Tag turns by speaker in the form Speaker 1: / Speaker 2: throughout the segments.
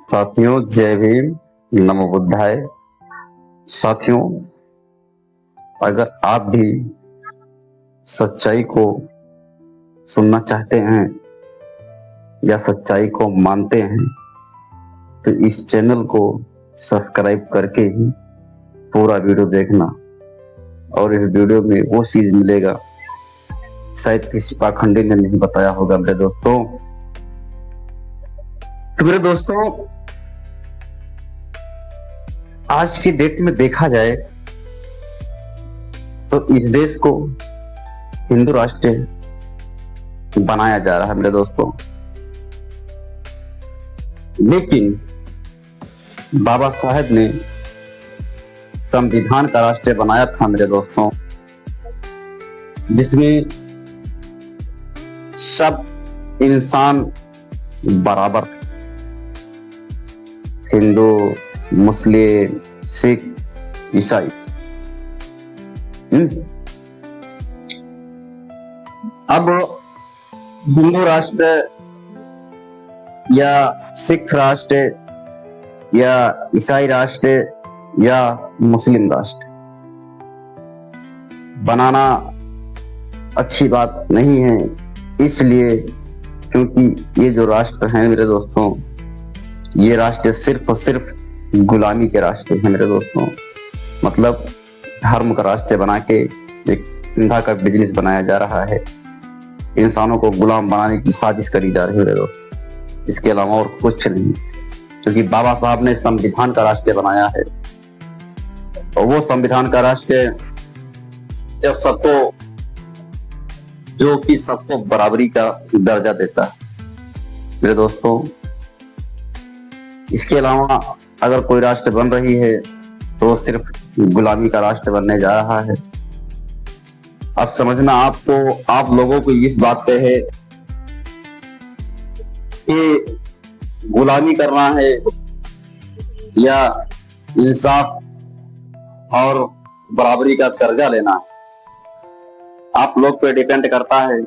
Speaker 1: साथियों, जय भीम, नमो बुद्धाय। साथियों, अगर आप भी सच्चाई को सुनना चाहते हैं या सच्चाई को मानते हैं तो इस चैनल को सब्सक्राइब करके ही पूरा वीडियो देखना। और इस वीडियो में वो चीज मिलेगा शायद किसी पाखंडी ने नहीं बताया होगा मेरे दोस्तों। तो मेरे दोस्तों, आज की डेट में देखा जाए तो इस देश को हिंदू राष्ट्र बनाया जा रहा है मेरे दोस्तों, लेकिन बाबा साहेब ने संविधान का राष्ट्र बनाया था मेरे दोस्तों, जिसमें सब इंसान बराबर, हिंदू, मुस्लिम, सिख, ईसाई। अब हिंदू राष्ट्र या सिख राष्ट्र या ईसाई राष्ट्र या मुस्लिम राष्ट्र बनाना अच्छी बात नहीं है, इसलिए क्योंकि ये जो राष्ट्र हैं मेरे दोस्तों, ये राष्ट्र सिर्फ और सिर्फ गुलामी के राष्ट्र हैं मेरे दोस्तों। मतलब धर्म का राष्ट्र बना के एक धंधा का बिजनेस बनाया जा रहा है, इंसानों को गुलाम बनाने की साजिश करी जा रही है मेरे दोस्त, इसके अलावा और कुछ नहीं। क्योंकि बाबा साहब ने संविधान का राष्ट्र बनाया है और वो संविधान का राष्ट्र जब सबको बराबरी का दर्जा देता है मेरे दोस्तों। इसके अलावा अगर कोई राष्ट्र बन रही है तो वो सिर्फ गुलामी का राष्ट्र बनने जा रहा है। अब समझना आप लोगों को इस बात पे है कि गुलामी करना है या इंसाफ और बराबरी का दर्जा लेना है, आप लोग पे डिपेंड करता है।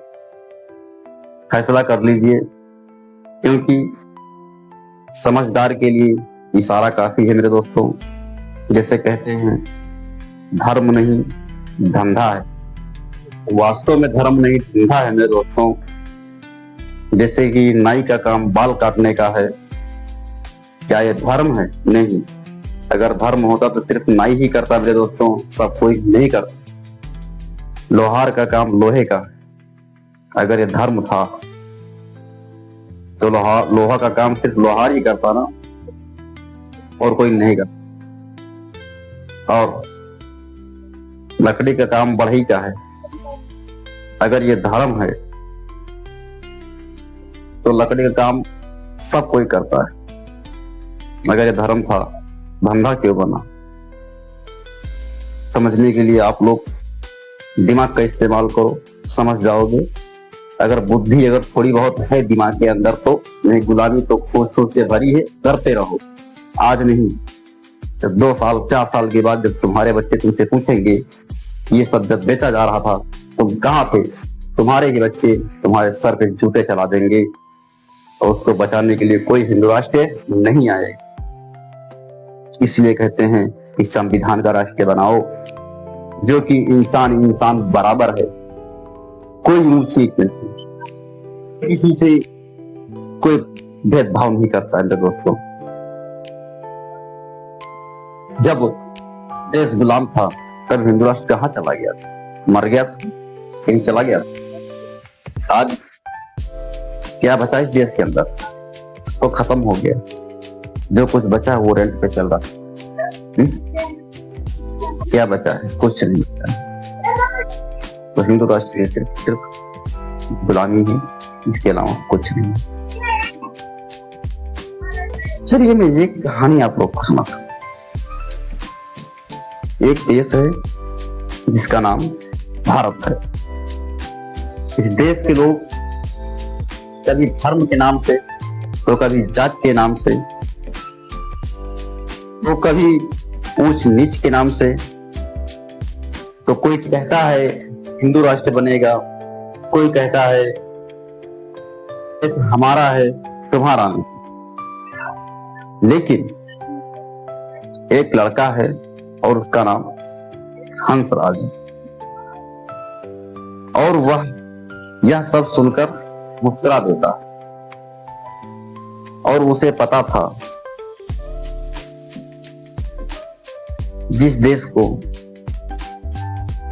Speaker 1: फैसला कर लीजिए, क्योंकि समझदार के लिए इशारा काफी है मेरे दोस्तों। जैसे कहते हैं धर्म नहीं धंधा है, वास्तव में धर्म नहीं धंधा है मेरे दोस्तों। जैसे कि नाई का काम बाल काटने का है, क्या ये धर्म है? नहीं। अगर धर्म होता तो सिर्फ नाई ही करता मेरे दोस्तों, सब कोई नहीं करता। लोहार का काम लोहे का, अगर ये धर्म था तो लोहा का काम सिर्फ लोहार ही करता ना, और कोई नहीं करता। और लकड़ी का काम बढ़ई का है, अगर ये धर्म है तो लकड़ी का काम सब कोई करता है। अगर ये धर्म था, धंधा क्यों बना? समझने के लिए आप लोग दिमाग का इस्तेमाल करो, समझ जाओगे। अगर बुद्धि अगर थोड़ी बहुत है दिमाग के अंदर तो नहीं, गुलामी तो खोज खोज से भरी है, करते रहो। आज नहीं, जब 2 साल 4 साल के बाद जब तुम्हारे बच्चे तुमसे पूछेंगे ये सब जब बेचा जा रहा था तुम कहाँ थे, तुम्हारे ही बच्चे तुम्हारे सर पे जूते चला देंगे और उसको बचाने के लिए कोई हिंदू राष्ट्र नहीं आएगा। इसलिए कहते हैं कि संविधान का राष्ट्र बनाओ जो कि इंसान बराबर है, कोई ऊंच नीच नहीं, किसी से कोई भेदभाव नहीं करता है दोस्तों। जब देश गुलाम था तब हिंदू राष्ट्र कहाँ चला गया था? मर गया था, कहीं चला गया था। आज क्या बचा इस देश के अंदर? तो खत्म हो गया। जो कुछ बचा है वो रेंट पे चल रहा है। क्या बचा है? कुछ नहीं बचा है। तो हिंदू राष्ट्र सिर्फ गुलामी है, इसके अलावा कुछ नहीं। चलिए मैं एक कहानी आप लोग को सुनाता हूं। एक देश है जिसका नाम भारत है। इस देश के लोग कभी धर्म के नाम से, तो कभी जात के नाम से, तो कभी ऊंच नीच के नाम से, तो कोई कहता है हिंदू राष्ट्र बनेगा, कोई कहता है हमारा है तुम्हारा नहीं। लेकिन एक लड़का है और उसका नाम हंसराज है, और वह यह सब सुनकर मुस्कुरा देता, और उसे पता था जिस देश को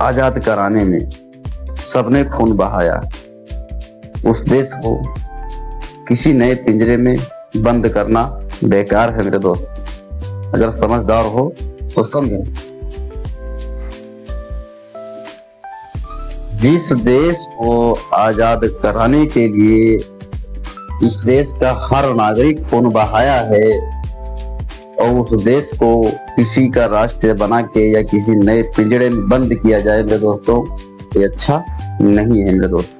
Speaker 1: आजाद कराने में सबने खून बहाया, उस देश को किसी नए पिंजरे में बंद करना बेकार है मेरे दोस्त। अगर समझदार हो तो समझो, जिस देश को आजाद कराने के लिए इस देश का हर नागरिक खून बहाया है, और उस देश को किसी का राष्ट्र बना के या किसी नए पिंजरे में बंद किया जाए मेरे दोस्तों, ये अच्छा नहीं है मेरे दोस्त,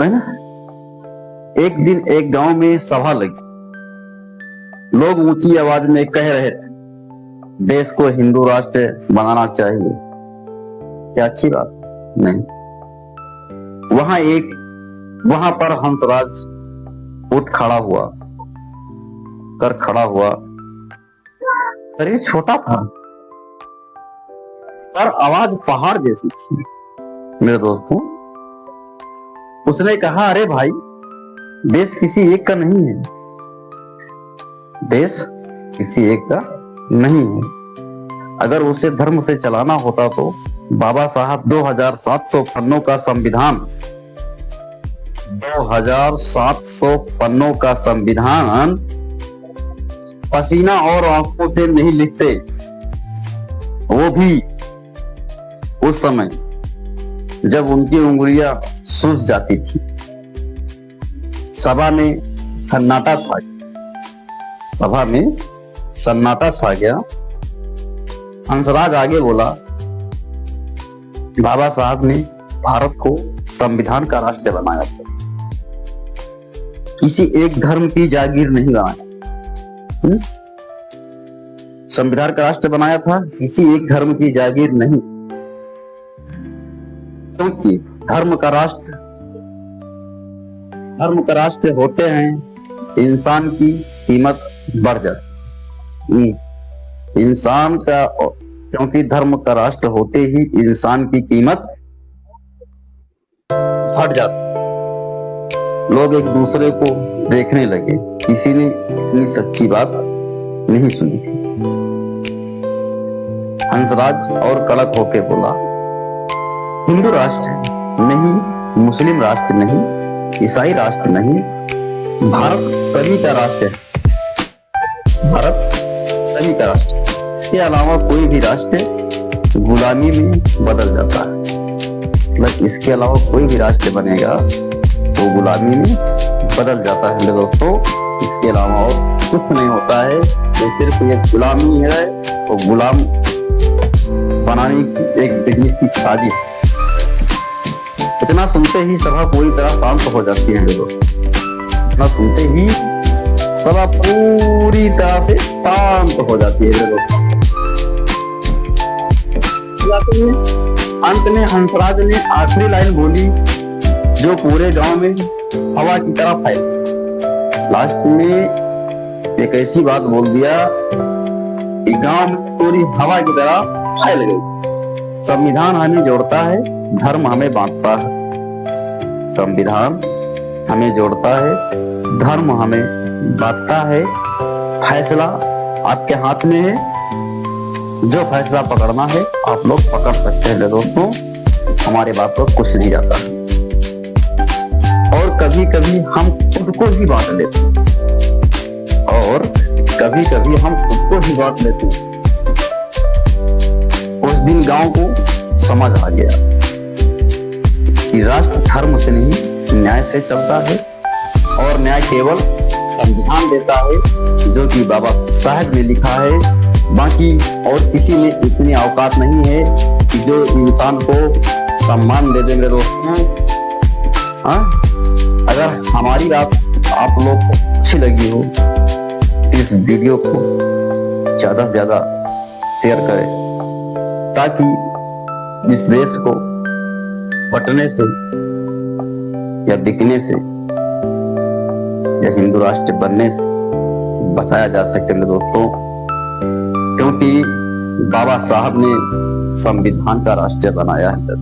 Speaker 1: है ना। एक दिन एक गांव में सभा लगी, लोग ऊंची आवाज में कह रहे थे देश को हिंदू राष्ट्र बनाना चाहिए। क्या अच्छी बात नहीं। वहां पर हंसराज उठ खड़ा हुआ। शरीर छोटा था पर आवाज पहाड़ जैसी थी मेरे दोस्तों। उसने कहा, अरे भाई, देश किसी एक का नहीं है, देश किसी एक का नहीं है। अगर उसे धर्म से चलाना होता तो बाबा साहब 2700 पन्नों का संविधान 2700 पन्नों का संविधान पसीना और आंखों से नहीं लिखते, वो भी उस समय जब उनकी उंगलियां सूज जाती थी। सभा में सन्नाटा छा गया। हंसराज आगे बोला, बाबा साहब ने भारत को संविधान का राष्ट्र बनाया था, किसी एक धर्म की जागीर नहीं बनाया। संविधान का राष्ट्र बनाया था, किसी एक धर्म की जागीर नहीं, क्योंकि धर्म का राष्ट्र होते हैं इंसान की कीमत बढ़ जाती, इंसान का, क्योंकि धर्म का राष्ट्र होते ही इंसान की कीमत घट जाती। लोग एक दूसरे को देखने लगे, किसी ने इतनी सच्ची बात नहीं सुनी थी। हंसराज और कड़क होके बोला, हिंदू राष्ट्र नहीं, मुस्लिम राष्ट्र नहीं, ईसाई राष्ट्र नहीं, भारत सभी का राष्ट्र है, भारत सभी का राष्ट्र। इसके अलावा कोई भी राष्ट्र गुलामी में बदल जाता है, मतलब इसके अलावा कोई भी राष्ट्र बनेगा वो गुलामी में बदल जाता है मेरे दोस्तों। इसके अलावा और कुछ नहीं होता है, ये सिर्फ एक गुलामी है, वो गुलाम बनाने की एक बिजनेस की साजिश। इतना सुनते ही सभा पूरी तरह शांत हो जाती है मेरे दोस्तों। इतना सुनते ही सभा पूरी तरह से शांत हो जाती है मेरे दोस्तों। अंत में हंसराज ने आखिरी लाइन बोली जो पूरे गांव में हवा की तरह फैली। लास्ट में एक ऐसी बात बोल दिया कि गांव में पूरी हवा की तरह फैल गई। संविधान हमें जोड़ता है, धर्म हमें बांटता है। संविधान हमें जोड़ता है, धर्म हमें बांटता है। फैसला आपके हाथ में है, जो फैसला पकड़ना है आप लोग पकड़ सकते हैं दोस्तों। हमारे बात पर कुछ नहीं जाता। और कभी कभी हम खुद को ही बांट लेते हैं, और कभी कभी हम खुद को ही बांट लेते हैं। उस दिन गांव को समझ आ गया कि राष्ट्र धर्म से नहीं न्याय से चलता है, और न्याय केवल संविधान देता है जो कि बाबा साहब ने लिखा है। बाकी और किसी में इतनी औकात नहीं है कि जो इंसान को सम्मान दे देंगे दोस्तों। हाँ, अगर हमारी बात आप लोग को अच्छी लगी हो तो इस वीडियो को ज्यादा से ज्यादा शेयर करें, ताकि इस देश को बटने से या बिकने से या हिंदू राष्ट्र बनने से बचाया जा सके मेरे दोस्तों, क्योंकि बाबा साहब ने संविधान का राष्ट्र बनाया है।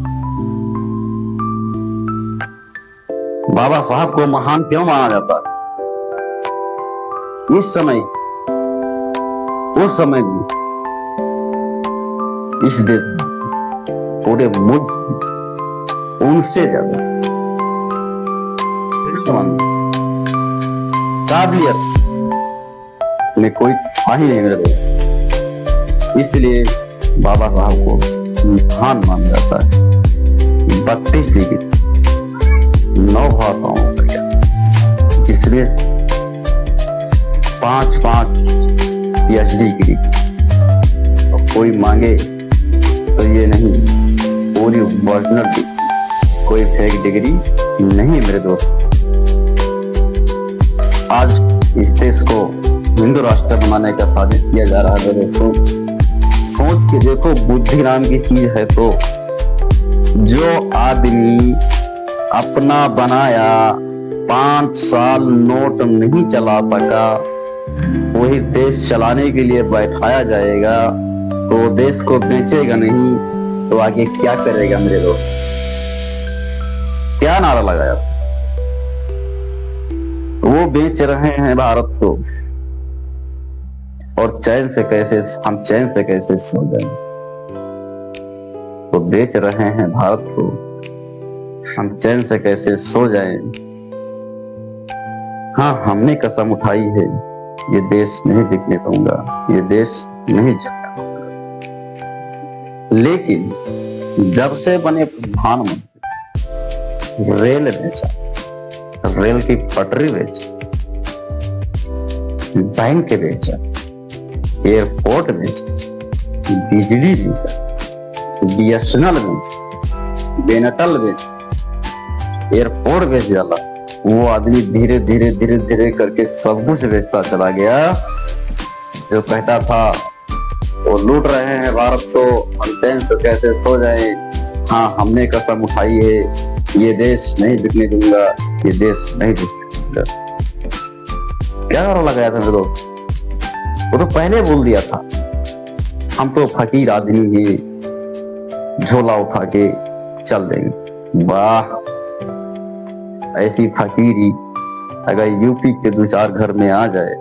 Speaker 1: बाबा साहब को महान क्यों माना जाता है? इस समय उस समय भी इस देश पूरे मुल्क उनसे ज्यादा काबिलियत में कोई था ही नहीं मेरे दोस्त। इसलिए बाबा साहब को महान माना जाता है। 32 डिग्री 9 भाषाओं का ज्ञान, जिसमें 5 PhD डिग्री। और कोई मांगे तो ये नहीं, पूरी ओरिजिनल डिग्री, कोई फेक डिग्री नहीं मेरे दोस्त। आज इस देश को हिंदू राष्ट्र बनाने का साजिश किया जा रहा है दोस्तों। सोच के देखो, बुद्धि नाम की चीज है तो जो आदमी अपना बनाया 5 साल नोट नहीं चला सका, वही देश चलाने के लिए बैठाया जाएगा तो देश को बेचेगा नहीं तो आगे क्या करेगा मेरे दोस्त? क्या नारा लगाया? वो बेच रहे हैं भारत को, और चैन से कैसे सो जाएं? वो बेच रहे हैं भारत को, हम चैन से कैसे सो जाएं? हाँ, हमने कसम उठाई है, ये देश नहीं बिकने दूंगा, ये देश नहीं झुकने दूंगा। लेकिन जब से बने प्रधानमंत्री, रेल बेचा, रेल की पटरी बेची, बैंक बेचा, एयरपोर्ट बेचा, बिजली बेचा, BSNL बेचा, बेनटल बेचा, एयरपोर्ट बेच डाला। वो आदमी धीरे धीरे करके सब कुछ बेचता चला गया। जो कहता था वो लूट रहे हैं भारत को, हम चैन से कैसे सो जाए, हाँ हमने कसम उठाई है, ये देश नहीं बिकने दूंगा, ये देश नहीं बिकने दूंगा। क्या नारा लगाया था मेरे दोस्त? वो तो पहले बोल दिया था, हम तो फकीर आदमी ही, झोला उठा के चल देंगे। वाह, ऐसी फकीरी अगर यूपी के 2-4 घर में आ जाए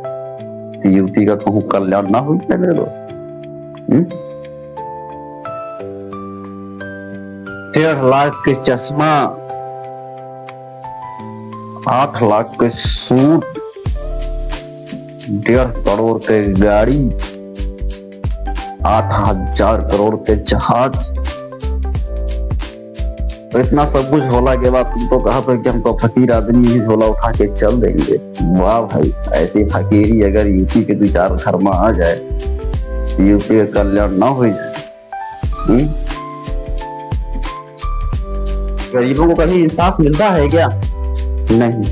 Speaker 1: तो यूपी का कहूं कल्याण ना हुई है मेरे दोस्त। 1.5 लाख के चश्मा, 8 लाख के सूट, 1.5 करोड़ के गाड़ी, 8,000 करोड़ के जहाज। तो इतना सब कुछ होला के बाद तुमको कहा था कि हम तो फकीर आदमी ही, झोला उठा के चल देंगे। वाह भाई, ऐसी फकीरी अगर यूपी के 2-4 घर में आ जाए, यूपी का कल्याण ना हो जाए। गरीबों को कभी इंसाफ मिलता है क्या? नहीं,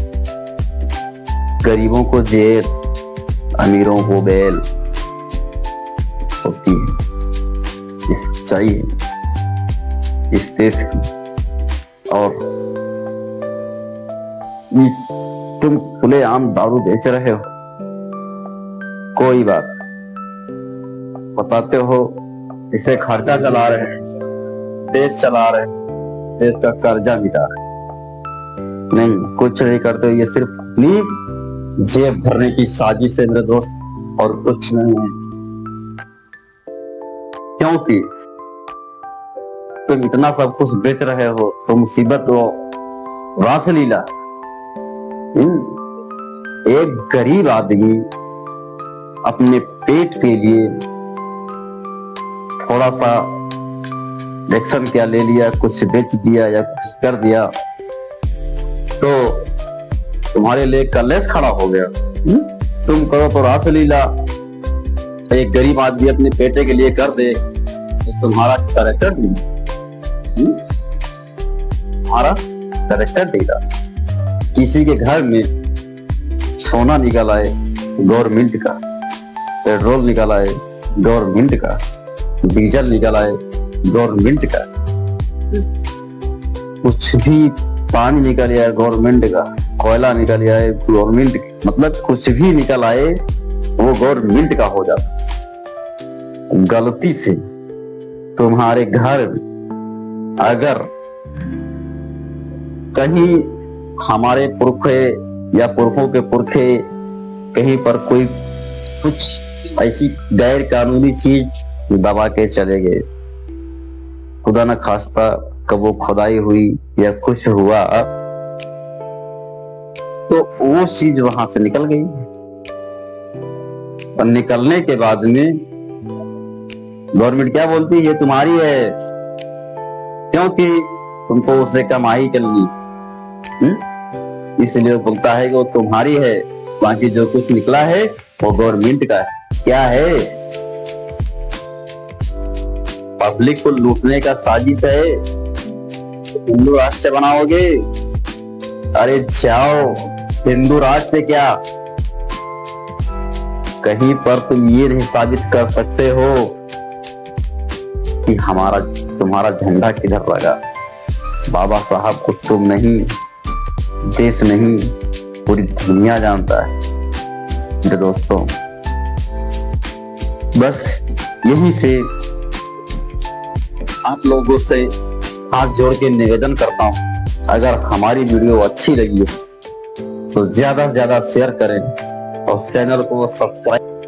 Speaker 1: गरीबों को जेल, अमीरों को बेल होती है। ये सच्चाई है इस देश की। और तुम खुलेआम दारू बेच रहे हो, कोई बात, बताते हो इसे खर्चा चला रहे हैं, देश चला रहे हैं, देश का कर्जा मिटा रहे हैं। नहीं, कुछ नहीं करते, ये सिर्फ अपनी जेब भरने की साजिश है मेरे दोस्त, और कुछ नहीं है। क्योंकि तुम इतना सब कुछ बेच रहे हो तो मुसीबत हो, रासलीला। एक गरीब आदमी अपने पेट के लिए थोड़ा सा एक्शन क्या ले लिया, कुछ बेच दिया या कुछ कर दिया तो तुम्हारे लिए कलेश खड़ा हो गया। तुम करो तो रासलीला, एक गरीब आदमी अपने पेटे के लिए कर दे तो तुम्हारा कैरेक्टर नहीं, हमारा कैरेक्टर देगा। किसी के घर में सोना निकल आए गवर्नमेंट का, पेट्रोल निकल आए गवर्नमेंट का, डीजल निकल आए गवर्नमेंट का, कुछ भी पानी निकल आए गवर्नमेंट का, कोयला निकल आए गवर्नमेंट, मतलब कुछ भी निकल आए वो गवर्नमेंट का हो जाता। गलती से तुम्हारे घर अगर कहीं हमारे पुरखे या पुरखों के पुरखे कहीं पर कोई कुछ ऐसी गैर कानूनी चीज दबा के चले गए, खुदा न खास्ता कब वो खुदाई हुई या कुछ हुआ, तो वो चीज वहां से निकल गई। और निकलने के बाद में गवर्नमेंट क्या बोलती है, ये तुम्हारी है, क्योंकि तुमको उससे कमाई करनी, इसलिए बोलता है कि वो तुम्हारी है, बाकी जो कुछ निकला है वो गवर्नमेंट का है। क्या है, पब्लिक को लूटने का साजिश है। हिंदू राष्ट्र बनाओगे, अरे जाओ हिंदू राष्ट्र क्या, कहीं पर तुम ये नहीं साबित कर सकते हो कि तुम्हारा झंडा किधर लगा। बाबा साहब को तुम नहीं, देश नहीं, पूरी दुनिया जानता है। मेरे दोस्तों, बस यही से आप लोगों से हाथ जोड़ के निवेदन करता हूं, अगर हमारी वीडियो अच्छी लगी हो तो ज्यादा से ज्यादा शेयर करें और चैनल को सब्सक्राइब